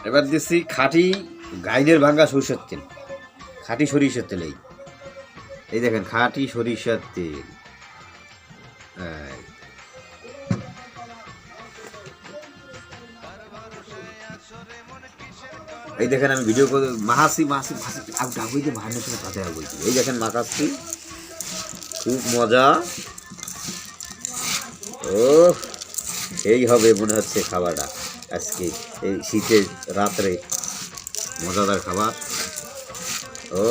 এবার দিচ্ছি খাঁটি গাইনের ভাঙ্গা সরিষার তেল, খাঁটি সরিষার তেল। এই দেখেন খাঁটি সরিষার তেল। এই দেখেন আমি ভিডিও করে মাহাসি মাহাসি ডাবই যে মাহানোর সময় তাতে বলছি। এই দেখেন মাখাচ্ছি, খুব মজা। ও এই হবে মনে হচ্ছে খাবারটা আজকে এই শীতের রাত্রে, মজাদার খাবার। ও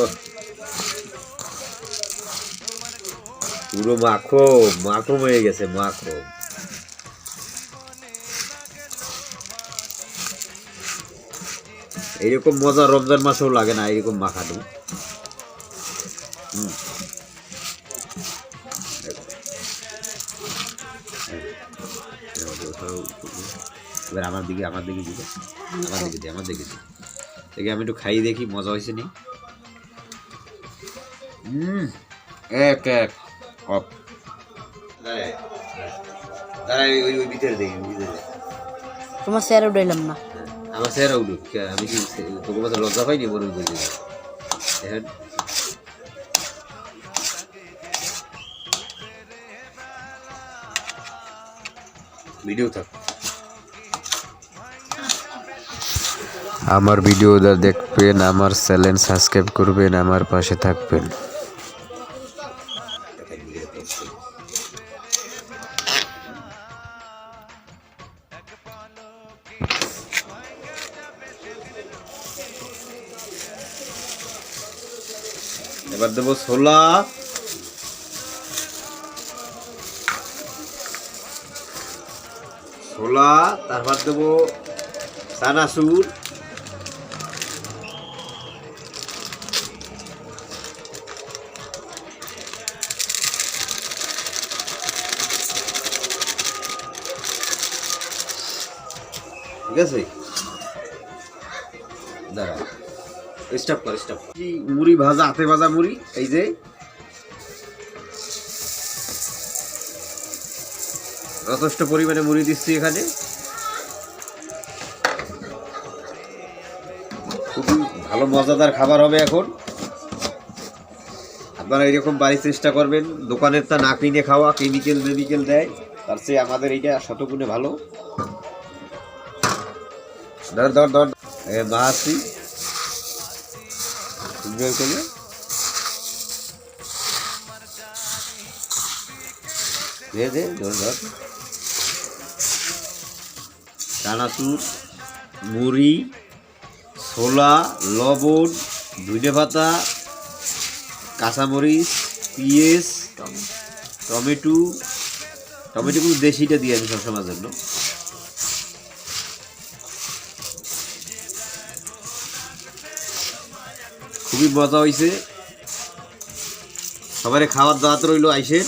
পুরো মাখম মাখম হয়ে গেছে, মাখম। এইরকম মজা রমজান মাসেও লাগে না এরকম মাখানো। এবার আমার দিকে দিবে, আমার দিকে দেখে আমি একটু খাইয়ে দেখি মজা হয়েছে নি। এক এক অপ দাঁড়াই ওই ভিতরে দেখি, তোমার স্যার উঠাইলাম না, আমার স্যার উঠুক। আমি কি তোকে মতো লজ্জা পাইনি বলে বলছি। দেখেন ভিডিও থাক, আমার ভিডিওটা দেখবেন, আমার চ্যানেল সাবস্ক্রাইব করবেন, আমার পাশে থাকবেন। এবার দেবো ছোলা, তারপর দেবো চানাচুর, ঠিক আছে। দাঁড়া স্টপ কর, স্টপ। মুড়ি ভাজা, হাতে ভাজা মুড়ি, এই যে যথেষ্ট পরিমাণে মুড়ি দিচ্ছি এখানে। খুবই ভালো মজাদার খাবার হবে এখন। আপনারা এইরকম বাড়ির চেষ্টা করবেন, দোকানের তা না কিনে খাওয়া, কেমিক্যাল দেয়, তার চেয়ে আমাদের এইটা শতগুণে ভালো। ধর ধর ধর মাছি চানাচুর, মুড়ি, ছোলা, লবণ, ধনে পাতা, কাঁচামরিচ, পেঁয়াজ, টমেটো কিন্তু দেশিটা দিয়ে আমি সবসময়ের জন্য। খুবই মজা হয়েছে, সবাই খাওয়ার দাওয়াত রইল, আইসেন।